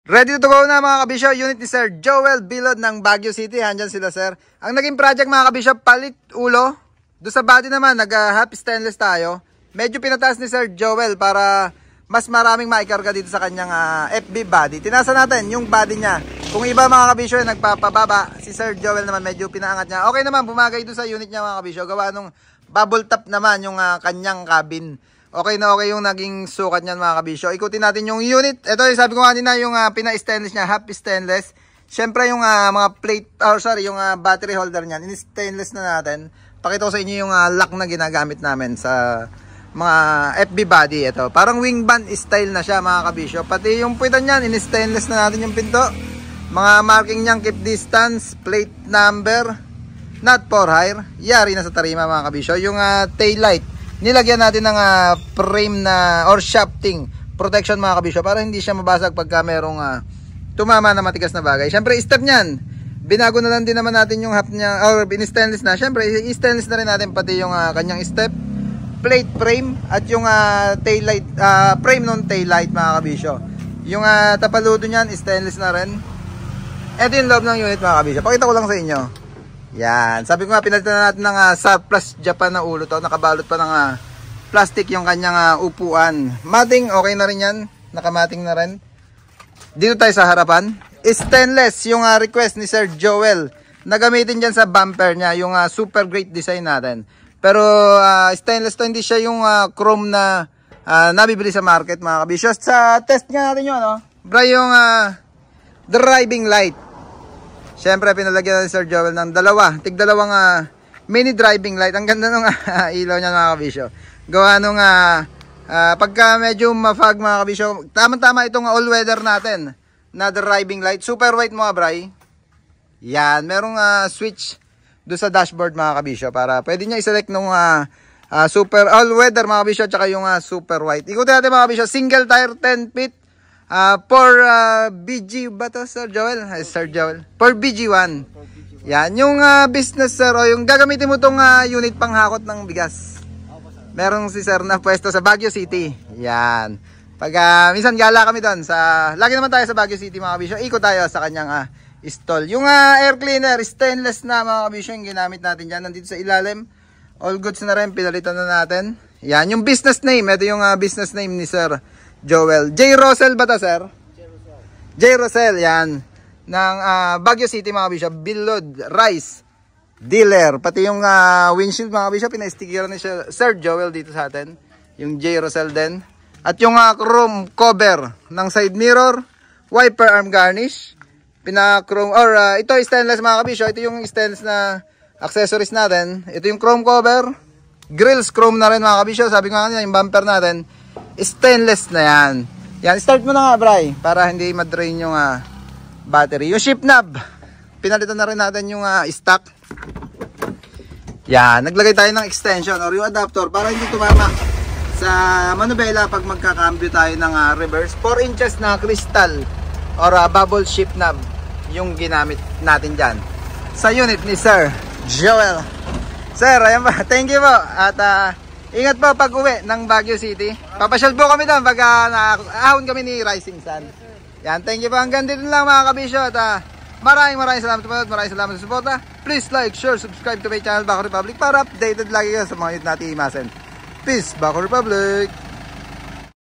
Ready to go na mga kabisyo, unit ni Sir Joel Bilod ng Baguio City. Handyan sila sir. Ang naging project mga kabisyo, palit ulo. Doon sa body naman, nag-half stainless tayo. Medyo pinataas ni Sir Joel para mas maraming maikarga dito sa kanyang FB body. Tinasa natin yung body niya. Kung iba mga kabisyo nagpapababa, si Sir Joel naman medyo pinaangat niya. Okay naman, bumagay doon sa unit niya mga kabisyo. Gawa nung bubble top naman yung kanyang cabin. Okay na okay yung naging sukat niyan mga kabisyo. Ikutin natin yung unit. Ito yung sabi ko kanina yung pina-stainless niya, half stainless. Siyempre yung mga plate, yung battery holder niyan, in-stainless na natin. Pakita ko sa inyo yung lock na ginagamit namin sa mga FB body. Ito, parang wing band style na siya mga kabisyo. Pati yung puwitan niyan, in-stainless na natin yung pinto. Mga marking niyan, keep distance, plate number, not for hire. Yari na sa tarima mga kabisyo. Yung tail light, nilagyan natin ng frame na or shafting protection mga kabisyo para hindi siya mabasag pagka merong tumama na matigas na bagay. Siyempre step niyan, binago na lang din naman natin yung half niya or stainless na. Siyempre i-stainless na rin natin pati yung kanyang step, plate frame at yung tail light, frame ng tail light mga kabisyo. Yung tapaludo niyan stainless na rin. Ito yung loob ng unit mga kabisyo. Pakita ko lang sa inyo. Yan, sabi ko nga pinalitan na natin ng surplus Japan na ulo to. Nakabalot pa ng plastic yung kanyang upuan. Mating, okay na rin yan. Nakamating na rin. Dito tayo sa harapan. Stainless yung request ni Sir Joel. Nagamitin dyan sa bumper niya. Yung super great design natin. Pero stainless to, hindi siya yung chrome na nabibili sa market mga kabisyo. Sa test nga natin yun, bro, yung driving light. Siyempre, pinalagyan natin Sir Joel ng tig-dalawang mini driving light. Ang ganda nung ilaw niya mga kabisyo. Gawa nung pagka medyo mafag mga kabisyo, tama-tama itong all-weather natin na driving light. Super white mga bray. Yan, merong switch doon sa dashboard mga kabisyo para pwede niya i-select nung super all-weather mga kabisyo at saka yung super white. Ikutin natin mga kabisyo, single tire 10 feet. For BG ba to Sir Joel? Sir Joel. For BG1. Yan. Yung business sir o yung gagamitin mo tong unit panghakot ng bigas. Merong si sir na pwesto sa Baguio City. Yan. Pag minsan gala kami doon sa lagi naman tayo sa Baguio City mga kabisyo. Ikot tayo sa kanyang stall. Yung air cleaner stainless na mga kabisyo yung ginamit natin dyan. Nandito sa ilalim. All goods na rin. Pinalitan na natin. Yan. Yung business name. Ito yung business name ni Sir Joel. J. Rosel ba ta, sir? J. Rosel, yan. Ng Baguio City, mga kabisyo. Bilod, Rice, Dealer. Pati yung windshield, mga kabisyo, pina-stickeran ni Sir Joel dito sa atin. Yung J. Rosel din. At yung chrome cover ng side mirror, wiper arm garnish. Pina-chrome, or ito stainless, mga kabisyo. Ito yung stainless na accessories natin. Ito yung chrome cover. Grills, chrome na rin, mga kabisyo. Sabi ko nga kanina, yung bumper natin stainless na yan. Yan, start mo na nga, Bray, para hindi ma-drain yung battery. Yung shift knob, pinalitan na rin natin yung stock. Yan, naglagay tayo ng extension or yung adapter para hindi tumama sa manubela pag magkakambyo tayo ng reverse. 4 inches na crystal or bubble shift knob yung ginamit natin dyan sa unit ni Sir Joel. Sir, ayan ba? Thank you po. At ingat po pag uwi ng Baguio City. Papasyal po kami doon pag ahon kami ni Rising Sun. Yan, thank you po. Hanggang dito lang mga kabisyo. At maraming salamat po. Maraming salamat sa suporta. Please like, share, subscribe to my channel Baco Republic para updated lagi kayo sa mga unit natin imasen. Peace, Baco Republic!